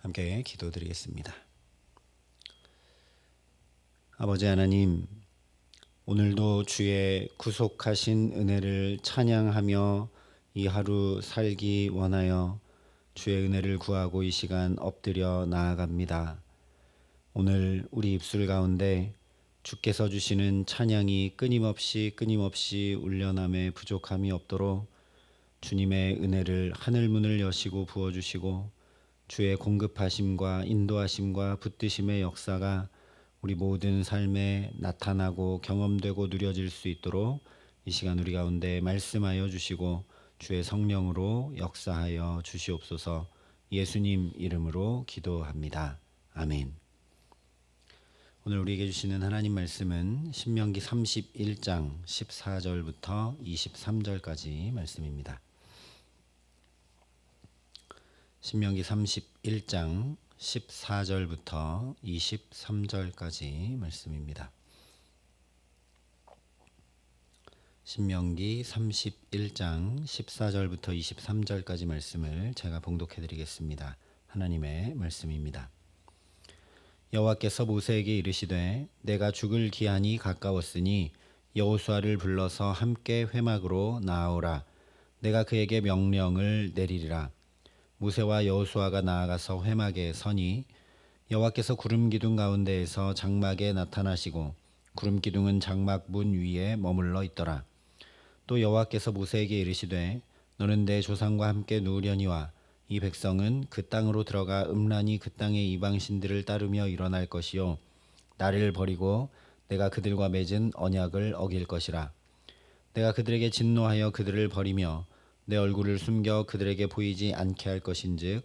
함께 기도드리겠습니다. 아버지 하나님, 오늘도 주의 구속하신 은혜를 찬양하며 이 하루 살기 원하여 주의 은혜를 구하고 이 시간 엎드려 나아갑니다. 오늘 우리 입술 가운데 주께서 주시는 찬양이 끊임없이 울려남에 부족함이 없도록 주님의 은혜를 하늘문을 여시고 부어주시고 주의 공급하심과 인도하심과 붙드심의 역사가 우리 모든 삶에 나타나고 경험되고 누려질 수 있도록 이 시간 우리 가운데 말씀하여 주시고 주의 성령으로 역사하여 주시옵소서. 예수님 이름으로 기도합니다. 아멘. 오늘 우리에게 주시는 하나님 말씀은 신명기 31장 14절부터 23절까지 말씀입니다. 신명기 31장 14절부터 23절까지 말씀입니다. 신명기 31장 14절부터 23절까지 말씀을 제가 봉독해 드리겠습니다. 하나님의 말씀입니다. 여호와께서 모세에게 이르시되 내가 죽을 기한이 가까웠으니 여호수아를 불러서 함께 회막으로 나아오라. 내가 그에게 명령을 내리리라. 모세와 여호수아가 나아가서 회막에 서니 여호와께서 구름 기둥 가운데에서 장막에 나타나시고 구름 기둥은 장막 문 위에 머물러 있더라. 또 여호와께서 모세에게 이르시되 너는 내 조상과 함께 누우려니와 이 백성은 그 땅으로 들어가 음란히 그 땅의 이방신들을 따르며 일어날 것이요 나를 버리고 내가 그들과 맺은 언약을 어길 것이라. 내가 그들에게 진노하여 그들을 버리며 내 얼굴을 숨겨 그들에게 보이지 않게 할 것인즉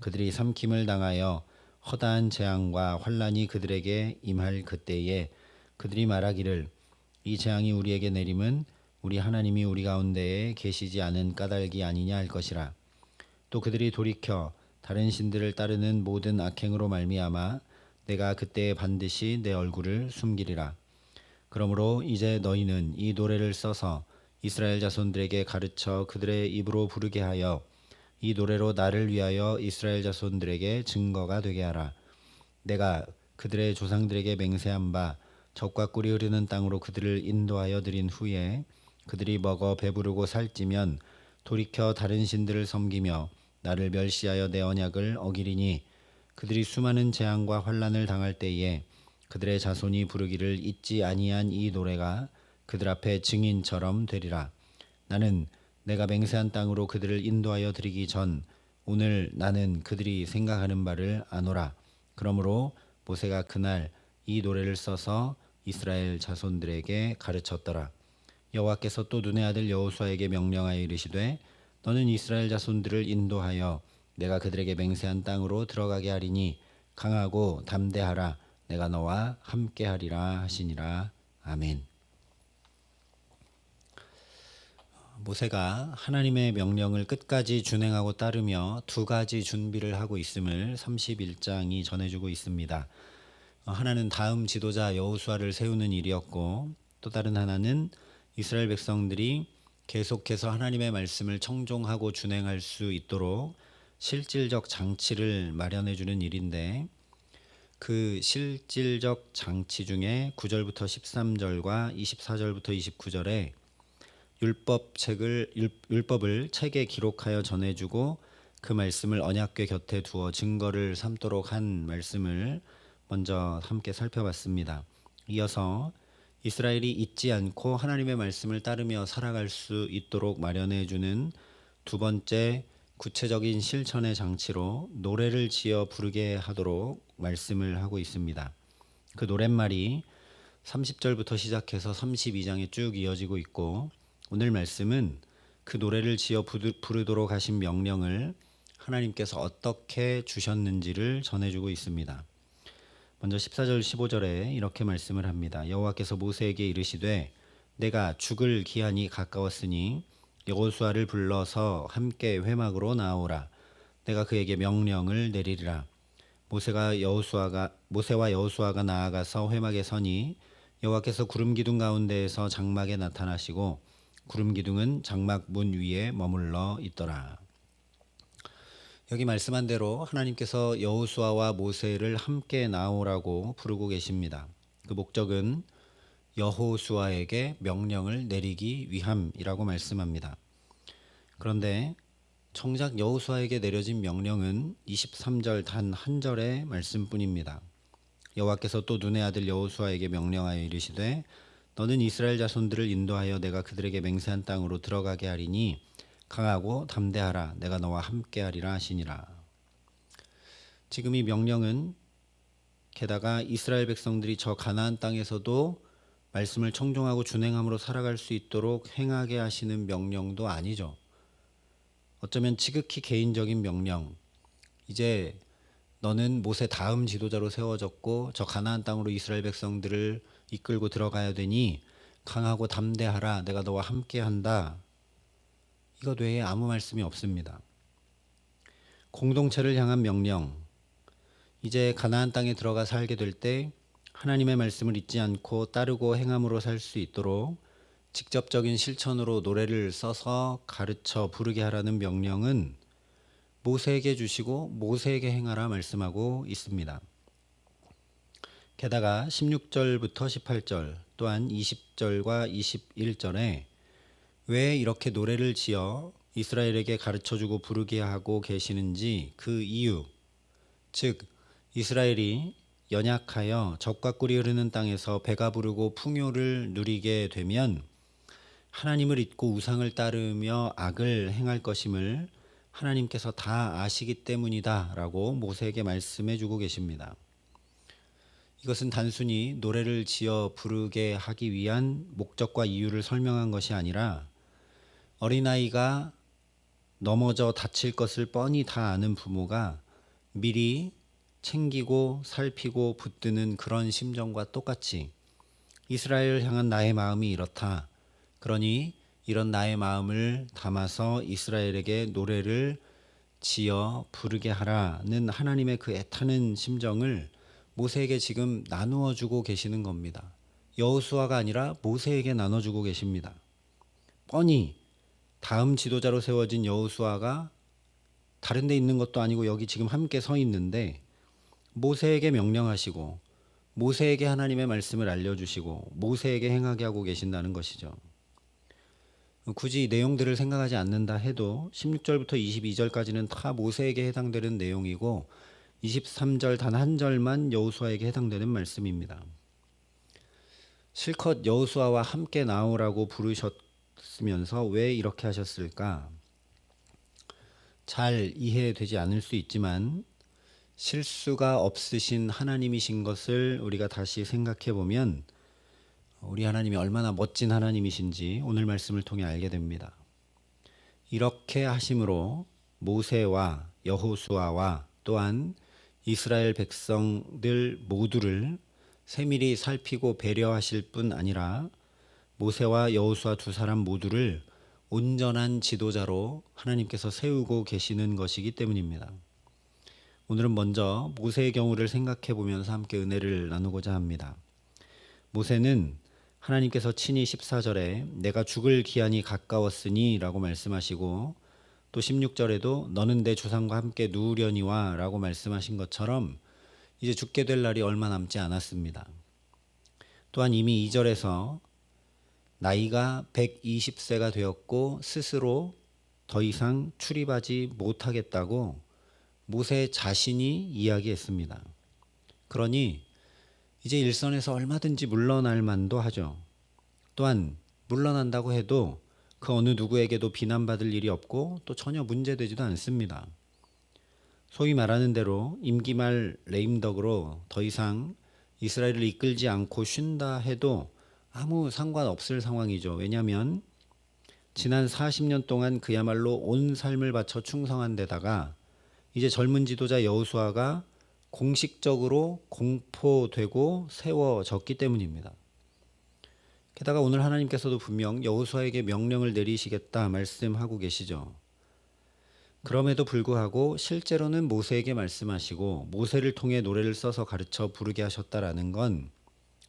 그들이 삼킴을 당하여 허다한 재앙과 환난이 그들에게 임할 그때에 그들이 말하기를 이 재앙이 우리에게 내림은 우리 하나님이 우리 가운데에 계시지 않은 까닭이 아니냐 할 것이라. 또 그들이 돌이켜 다른 신들을 따르는 모든 악행으로 말미암아 내가 그때에 반드시 내 얼굴을 숨기리라. 그러므로 이제 너희는 이 노래를 써서 이스라엘 자손들에게 가르쳐 그들의 입으로 부르게 하여 이 노래로 나를 위하여 이스라엘 자손들에게 증거가 되게 하라. 내가 그들의 조상들에게 맹세한 바 젖과 꿀이 흐르는 땅으로 그들을 인도하여 드린 후에 그들이 먹어 배부르고 살찌면 돌이켜 다른 신들을 섬기며 나를 멸시하여 내 언약을 어기리니 그들이 수많은 재앙과 환난을 당할 때에 그들의 자손이 부르기를 잊지 아니한 이 노래가 그들 앞에 증인처럼 되리라. 나는 내가 맹세한 땅으로 그들을 인도하여 드리기 전 오늘 나는 그들이 생각하는 바를 아노라. 그러므로 모세가 그날 이 노래를 써서 이스라엘 자손들에게 가르쳤더라. 여호와께서 또 눈의 아들 여호수아에게 명령하여 이르시되 너는 이스라엘 자손들을 인도하여 내가 그들에게 맹세한 땅으로 들어가게 하리니 강하고 담대하라. 내가 너와 함께하리라 하시니라. 아멘. 모세가 하나님의 명령을 끝까지 준행하고 따르며 두 가지 준비를 하고 있음을 31장이 전해주고 있습니다. 하나는 다음 지도자 여호수아를 세우는 일이었고 또 다른 하나는 이스라엘 백성들이 계속해서 하나님의 말씀을 청종하고 준행할 수 있도록 실질적 장치를 마련해 주는 일인데 그 실질적 장치 중에 9절부터 13절과 24절부터 29절에 율법을 책에 기록하여 전해주고 그 말씀을 언약궤 곁에 두어 증거를 삼도록 한 말씀을 먼저 함께 살펴봤습니다. 이어서 이스라엘이 잊지 않고 하나님의 말씀을 따르며 살아갈 수 있도록 마련해주는 두 번째 구체적인 실천의 장치로 노래를 지어 부르게 하도록 말씀을 하고 있습니다. 그 노랫말이 30절부터 시작해서 32장에 쭉 이어지고 있고 오늘 말씀은 그 노래를 지어 부르도록 하신 명령을 하나님께서 어떻게 주셨는지를 전해주고 있습니다. 먼저 14절 15절에 이렇게 말씀을 합니다. 여호와께서 모세에게 이르시되 내가 죽을 기한이 가까웠으니 여호수아를 불러서 함께 회막으로 나아오라. 내가 그에게 명령을 내리리라. 모세와 여호수아가 나아가서 회막에 서니 여호와께서 구름 기둥 가운데에서 장막에 나타나시고 구름 기둥은 장막 문 위에 머물러 있더라. 여기 말씀한 대로 하나님께서 여호수아와 모세를 함께 나오라고 부르고 계십니다. 그 목적은 여호수아에게 명령을 내리기 위함이라고 말씀합니다. 그런데 정작 여호수아에게 내려진 명령은 23절 단 한 절의 말씀뿐입니다. 여호와께서 또 눈의 아들 여호수아에게 명령하여 이르시되 너는 이스라엘 자손들을 인도하여 내가 그들에게 맹세한 땅으로 들어가게 하리니 강하고 담대하라 내가 너와 함께하리라 하시니라. 지금 이 명령은 게다가 이스라엘 백성들이 저 가나안 땅에서도 말씀을 청종하고 준행함으로 살아갈 수 있도록 행하게 하시는 명령도 아니죠. 어쩌면 지극히 개인적인 명령. 이제 너는 모세 다음 지도자로 세워졌고 저 가나안 땅으로 이스라엘 백성들을 이끌고 들어가야 되니 강하고 담대하라 내가 너와 함께한다. 이것 외에 아무 말씀이 없습니다. 공동체를 향한 명령. 이제 가나안 땅에 들어가 살게 될 때 하나님의 말씀을 잊지 않고 따르고 행함으로 살 수 있도록 직접적인 실천으로 노래를 써서 가르쳐 부르게 하라는 명령은 모세에게 주시고 모세에게 행하라 말씀하고 있습니다. 게다가 16절부터 18절 또한 20절과 21절에 왜 이렇게 노래를 지어 이스라엘에게 가르쳐주고 부르게 하고 계시는지 그 이유, 즉 이스라엘이 연약하여 적과 꿀이 흐르는 땅에서 배가 부르고 풍요를 누리게 되면 하나님을 잊고 우상을 따르며 악을 행할 것임을 하나님께서 다 아시기 때문이다 라고 모세에게 말씀해 주고 계십니다. 이것은 단순히 노래를 지어 부르게 하기 위한 목적과 이유를 설명한 것이 아니라 어린아이가 넘어져 다칠 것을 뻔히 다 아는 부모가 미리 챙기고 살피고 붙드는 그런 심정과 똑같이 이스라엘을 향한 나의 마음이 이렇다. 그러니 이런 나의 마음을 담아서 이스라엘에게 노래를 지어 부르게 하라는 하나님의 그 애타는 심정을 모세에게 지금 나누어 주고 계시는 겁니다. 여호수아가 아니라 모세에게 나눠주고 계십니다. 뻔히 다음 지도자로 세워진 여호수아가 다른 데 있는 것도 아니고 여기 지금 함께 서 있는데 모세에게 명령하시고 모세에게 하나님의 말씀을 알려주시고 모세에게 행하게 하고 계신다는 것이죠. 굳이 내용들을 생각하지 않는다 해도 16절부터 22절까지는 다 모세에게 해당되는 내용이고 23절 단 한 절만 여호수아에게 해당되는 말씀입니다. 실컷 여호수아와 함께 나오라고 부르셨으면서 왜 이렇게 하셨을까? 잘 이해되지 않을 수 있지만 실수가 없으신 하나님이신 것을 우리가 다시 생각해 보면 우리 하나님이 얼마나 멋진 하나님이신지 오늘 말씀을 통해 알게 됩니다. 이렇게 하심으로 모세와 여호수아와 또한 이스라엘 백성들 모두를 세밀히 살피고 배려하실 뿐 아니라 모세와 여호수아 두 사람 모두를 온전한 지도자로 하나님께서 세우고 계시는 것이기 때문입니다. 오늘은 먼저 모세의 경우를 생각해 보면서 함께 은혜를 나누고자 합니다. 모세는 하나님께서 친히 14절에 내가 죽을 기한이 가까웠으니 라고 말씀하시고 또 16절에도 너는 내 조상과 함께 누우려니와 라고 말씀하신 것처럼 이제 죽게 될 날이 얼마 남지 않았습니다. 또한 이미 2절에서 나이가 120세가 되었고 스스로 더 이상 출입하지 못하겠다고 모세 자신이 이야기했습니다. 그러니 이제 일선에서 얼마든지 물러날 만도 하죠. 또한 물러난다고 해도 그 어느 누구에게도 비난받을 일이 없고 또 전혀 문제되지도 않습니다. 소위 말하는 대로 임기말 레임덕으로 더 이상 이스라엘을 이끌지 않고 쉰다 해도 아무 상관없을 상황이죠. 왜냐하면 지난 40년 동안 그야말로 온 삶을 바쳐 충성한 데다가 이제 젊은 지도자 여호수아가 공식적으로 공포되고 세워졌기 때문입니다. 게다가 오늘 하나님께서도 분명 여호수아에게 명령을 내리시겠다 말씀하고 계시죠. 그럼에도 불구하고 실제로는 모세에게 말씀하시고 모세를 통해 노래를 써서 가르쳐 부르게 하셨다라는 건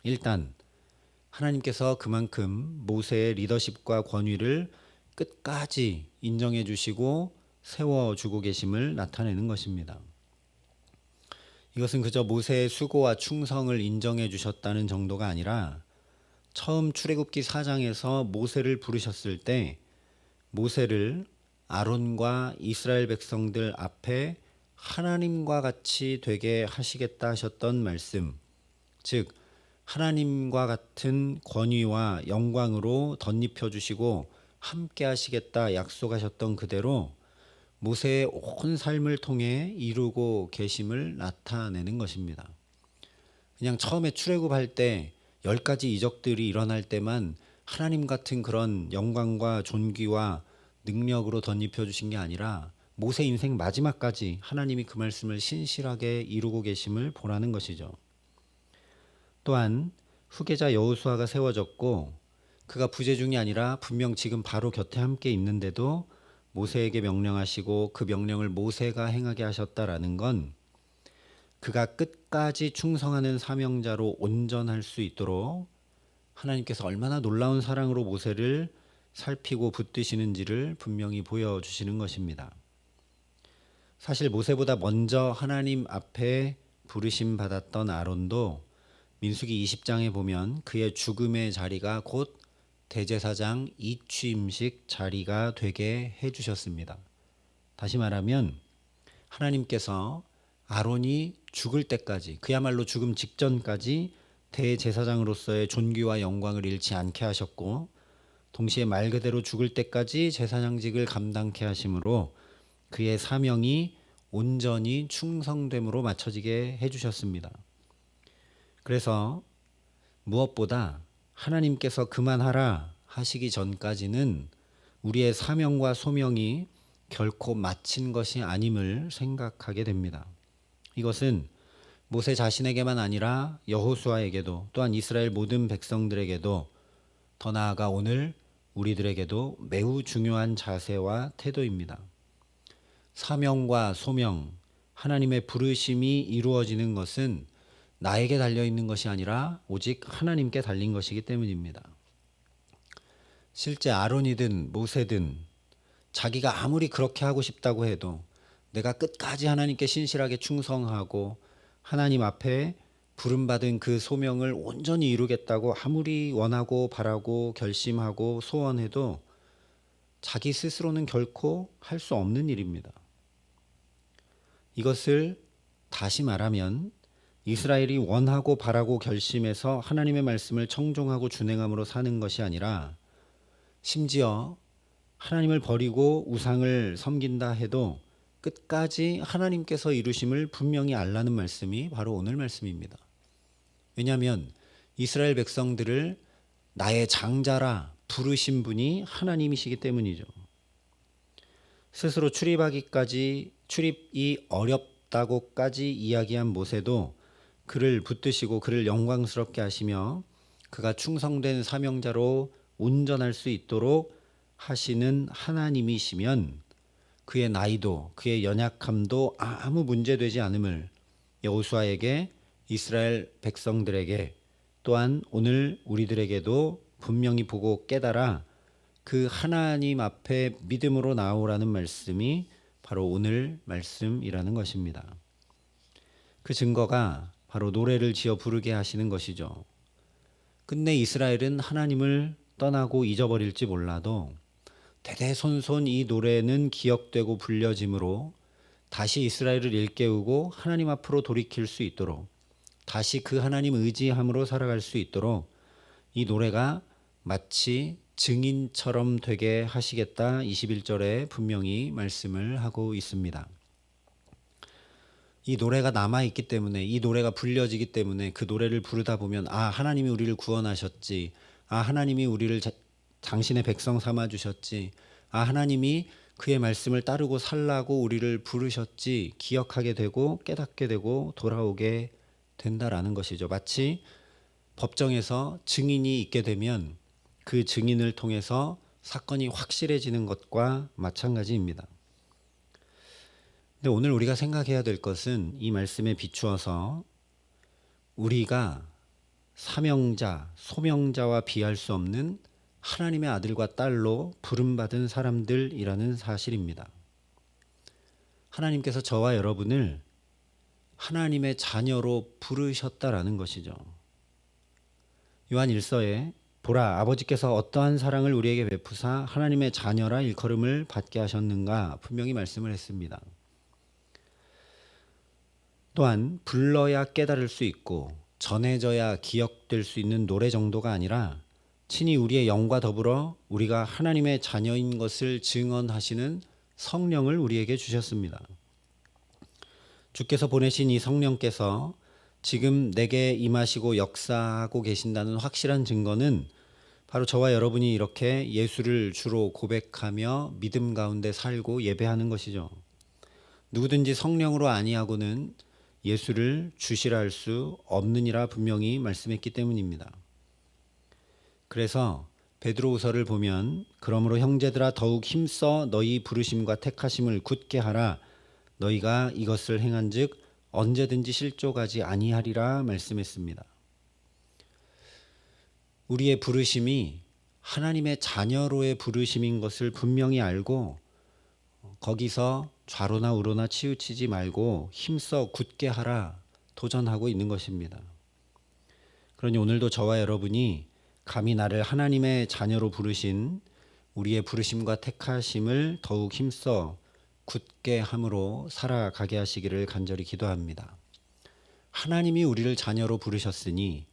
일단 하나님께서 그만큼 모세의 리더십과 권위를 끝까지 인정해 주시고 세워주고 계심을 나타내는 것입니다. 이것은 그저 모세의 수고와 충성을 인정해 주셨다는 정도가 아니라 처음 출애굽기 4장에서 모세를 부르셨을 때 모세를 아론과 이스라엘 백성들 앞에 하나님과 같이 되게 하시겠다 하셨던 말씀, 즉 하나님과 같은 권위와 영광으로 덧입혀 주시고 함께 하시겠다 약속하셨던 그대로 모세의 온 삶을 통해 이루고 계심을 나타내는 것입니다. 그냥 처음에 출애굽할 때 10가지 이적들이 일어날 때만 하나님 같은 그런 영광과 존귀와 능력으로 덧입혀 주신 게 아니라 모세 인생 마지막까지 하나님이 그 말씀을 신실하게 이루고 계심을 보라는 것이죠. 또한 후계자 여호수아가 세워졌고 그가 부재중이 아니라 분명 지금 바로 곁에 함께 있는데도 모세에게 명령하시고 그 명령을 모세가 행하게 하셨다라는 건 그가 끝까지 충성하는 사명자로 온전할 수 있도록 하나님께서 얼마나 놀라운 사랑으로 모세를 살피고 붙드시는지를 분명히 보여주시는 것입니다. 사실 모세보다 먼저 하나님 앞에 부르심 받았던 아론도 민수기 20장에 보면 그의 죽음의 자리가 곧 대제사장 이취임식 자리가 되게 해주셨습니다. 다시 말하면 하나님께서 아론이 죽을 때까지, 그야말로 죽음 직전까지 대제사장으로서의 존귀와 영광을 잃지 않게 하셨고 동시에 말 그대로 죽을 때까지 제사장직을 감당케 하심으로 그의 사명이 온전히 충성됨으로 맞춰지게 해주셨습니다. 그래서 무엇보다 하나님께서 그만하라 하시기 전까지는 우리의 사명과 소명이 결코 마친 것이 아님을 생각하게 됩니다. 이것은 모세 자신에게만 아니라 여호수아에게도 또한 이스라엘 모든 백성들에게도 더 나아가 오늘 우리들에게도 매우 중요한 자세와 태도입니다. 사명과 소명, 하나님의 부르심이 이루어지는 것은 나에게 달려있는 것이 아니라 오직 하나님께 달린 것이기 때문입니다. 실제 아론이든 모세든 자기가 아무리 그렇게 하고 싶다고 해도 내가 끝까지 하나님께 신실하게 충성하고 하나님 앞에 부름받은 그 소명을 온전히 이루겠다고 아무리 원하고 바라고 결심하고 소원해도 자기 스스로는 결코 할 수 없는 일입니다. 이것을 다시 말하면 이스라엘이 원하고 바라고 결심해서 하나님의 말씀을 청종하고 준행함으로 사는 것이 아니라 심지어 하나님을 버리고 우상을 섬긴다 해도 끝까지 하나님께서 이루심을 분명히 알라는 말씀이 바로 오늘 말씀입니다. 왜냐하면 이스라엘 백성들을 나의 장자라 부르신 분이 하나님이시기 때문이죠. 스스로 출입이 어렵다고까지 이야기한 모세도 그를 붙드시고 그를 영광스럽게 하시며 그가 충성된 사명자로 운전할 수 있도록 하시는 하나님이시면 그의 나이도 그의 연약함도 아무 문제되지 않음을 여호수아에게 이스라엘 백성들에게 또한 오늘 우리들에게도 분명히 보고 깨달아 그 하나님 앞에 믿음으로 나오라는 말씀이 바로 오늘 말씀이라는 것입니다. 그 증거가 바로 노래를 지어 부르게 하시는 것이죠. 끝내 이스라엘은 하나님을 떠나고 잊어버릴지 몰라도 대대손손 이 노래는 기억되고 불려짐으로 다시 이스라엘을 일깨우고 하나님 앞으로 돌이킬 수 있도록 다시 그 하나님 의지함으로 살아갈 수 있도록 이 노래가 마치 증인처럼 되게 하시겠다 21절에 분명히 말씀을 하고 있습니다. 이 노래가 남아있기 때문에 이 노래가 불려지기 때문에 그 노래를 부르다 보면 하나님이 우리를 구원하셨지, 하나님이 우리를 당신의 백성 삼아주셨지, 하나님이 그의 말씀을 따르고 살라고 우리를 부르셨지 기억하게 되고 깨닫게 되고 돌아오게 된다라는 것이죠. 마치 법정에서 증인이 있게 되면 그 증인을 통해서 사건이 확실해지는 것과 마찬가지입니다. 근데 오늘 우리가 생각해야 될 것은 이 말씀에 비추어서 우리가 사명자, 소명자와 비할 수 없는 하나님의 아들과 딸로 부름받은 사람들이라는 사실입니다. 하나님께서 저와 여러분을 하나님의 자녀로 부르셨다라는 것이죠. 요한 1서에 보라 아버지께서 어떠한 사랑을 우리에게 베푸사 하나님의 자녀라 일컬음을 받게 하셨는가 분명히 말씀을 했습니다. 또한 불러야 깨달을 수 있고 전해져야 기억될 수 있는 노래 정도가 아니라 친히 우리의 영과 더불어 우리가 하나님의 자녀인 것을 증언하시는 성령을 우리에게 주셨습니다. 주께서 보내신 이 성령께서 지금 내게 임하시고 역사하고 계신다는 확실한 증거는 바로 저와 여러분이 이렇게 예수를 주로 고백하며 믿음 가운데 살고 예배하는 것이죠. 누구든지 성령으로 아니하고는 예수를 주시라 할 수 없느니라 분명히 말씀했기 때문입니다. 그래서 베드로후서를 보면 그러므로 형제들아 더욱 힘써 너희 부르심과 택하심을 굳게 하라 너희가 이것을 행한즉 언제든지 실족하지 아니하리라 말씀했습니다. 우리의 부르심이 하나님의 자녀로의 부르심인 것을 분명히 알고 거기서 좌로나 우로나 치우치지 말고 힘써 굳게 하라 도전하고 있는 것입니다. 그러니 오늘도 저와 여러분이 감히 나를 하나님의 자녀로 부르신 우리의 부르심과 택하심을 더욱 힘써 굳게 함으로 살아가게 하시기를 간절히 기도합니다. 하나님이 우리를 자녀로 부르셨으니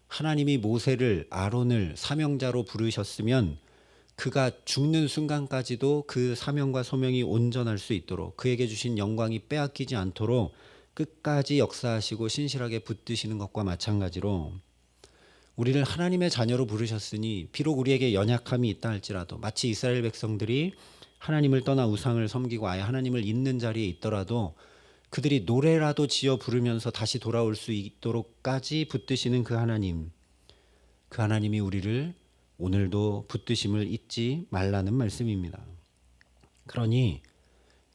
하나님이 모세를 아론을 사명자로 부르셨으면 그가 죽는 순간까지도 그 사명과 소명이 온전할 수 있도록 그에게 주신 영광이 빼앗기지 않도록 끝까지 역사하시고 신실하게 붙드시는 것과 마찬가지로 우리를 하나님의 자녀로 부르셨으니 비록 우리에게 연약함이 있다 할지라도 마치 이스라엘 백성들이 하나님을 떠나 우상을 섬기고 아예 하나님을 잊는 자리에 있더라도 그들이 노래라도 지어 부르면서 다시 돌아올 수 있도록까지 붙드시는 그 하나님이 우리를 오늘도 붙드심을 잊지 말라는 말씀입니다. 그러니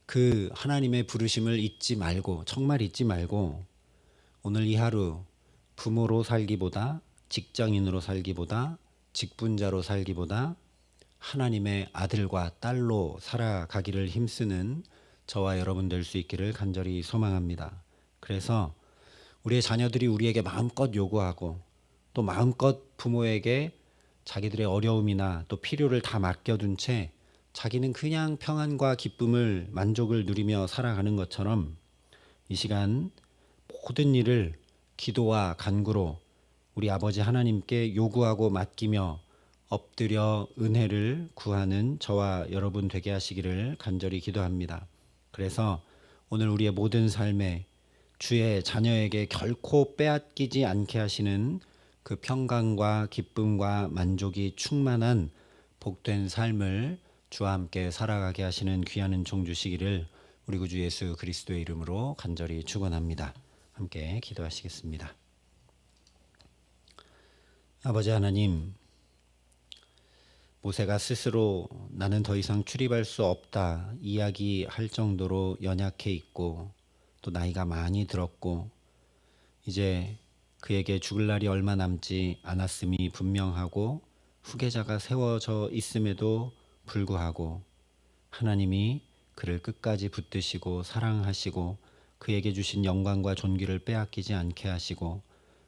그 하나님의 부르심을 잊지 말고 정말 잊지 말고 오늘 이 하루 부모로 살기보다 직장인으로 살기보다 직분자로 살기보다 하나님의 아들과 딸로 살아가기를 힘쓰는 저와 여러분 될 수 있기를 간절히 소망합니다. 그래서 우리의 자녀들이 우리에게 마음껏 요구하고 또 마음껏 부모에게 자기들의 어려움이나 또 필요를 다 맡겨둔 채 자기는 그냥 평안과 기쁨을 만족을 누리며 살아가는 것처럼 이 시간 모든 일을 기도와 간구로 우리 아버지 하나님께 요구하고 맡기며 엎드려 은혜를 구하는 저와 여러분 되게 하시기를 간절히 기도합니다. 그래서 오늘 우리의 모든 삶에 주의 자녀에게 결코 빼앗기지 않게 하시는 그 평강과 기쁨과 만족이 충만한 복된 삶을 주와 함께 살아가게 하시는 귀한 은총 주시기를 우리 구주 예수 그리스도의 이름으로 간절히 축원합니다. 함께 기도하시겠습니다. 아버지 하나님, 모세가 스스로 나는 더 이상 출입할 수 없다 이야기할 정도로 연약해 있고 또 나이가 많이 들었고 이제 그에게 죽을 날이 얼마 남지 않았음이 분명하고 후계자가 세워져 있음에도 불구하고 하나님이 그를 끝까지 붙드시고 사랑하시고 그에게 주신 영광과 존귀를 빼앗기지 않게 하시고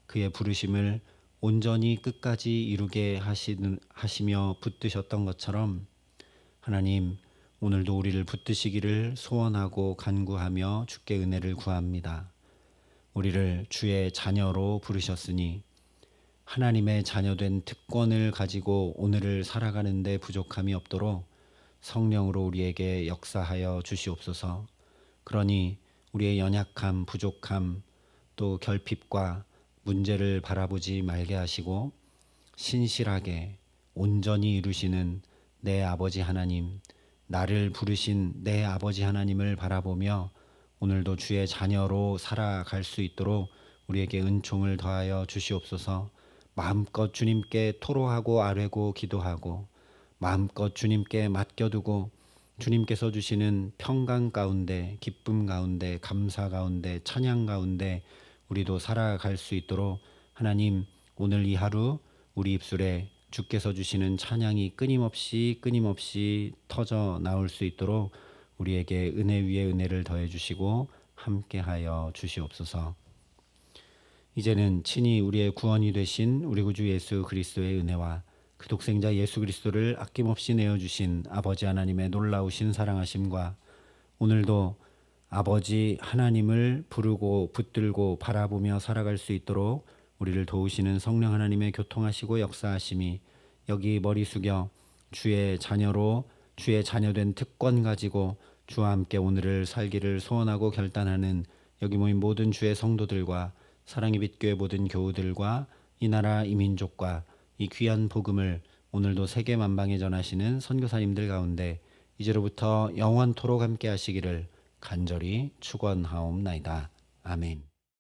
그의 부르심을 온전히 끝까지 이루게 하시며 붙드셨던 것처럼 하나님 오늘도 우리를 붙드시기를 소원하고 간구하며 주께 은혜를 구합니다. 우리를 주의 자녀로 부르셨으니 하나님의 자녀된 특권을 가지고 오늘을 살아가는 데 부족함이 없도록 성령으로 우리에게 역사하여 주시옵소서. 그러니 우리의 연약함, 부족함, 또 결핍과 문제를 바라보지 말게 하시고 신실하게 온전히 이루시는 내 아버지 하나님, 나를 부르신 내 아버지 하나님을 바라보며 오늘도 주의 자녀로 살아갈 수 있도록 우리에게 은총을 더하여 주시옵소서. 마음껏 주님께 토로하고 아뢰고 기도하고 마음껏 주님께 맡겨두고 주님께서 주시는 평강 가운데 기쁨 가운데 감사 가운데 찬양 가운데 우리도 살아갈 수 있도록 하나님 오늘 이 하루 우리 입술에 주께서 주시는 찬양이 끊임없이 터져 나올 수 있도록 우리에게 은혜 위에 은혜를 더해 주시고 함께하여 주시옵소서. 이제는 친히 우리의 구원이 되신 우리 구주 예수 그리스도의 은혜와 그 독생자 예수 그리스도를 아낌없이 내어주신 아버지 하나님의 놀라우신 사랑하심과 오늘도 아버지 하나님을 부르고 붙들고 바라보며 살아갈 수 있도록 우리를 도우시는 성령 하나님의 교통하시고 역사하심이 여기 머리 숙여 주의 자녀로 주의 자녀된 특권 가지고 주와 함께 오늘을 살기를 소원하고 결단하는 여기 모인 모든 주의 성도들과 사랑의 빛교회 모든 교우들과 이 나라 이 민족과 이 귀한 복음을 오늘도 세계 만방에 전하시는 선교사님들 가운데 이제로부터 영원토록 함께 하시기를 간절히 축원하옵나이다. 아멘.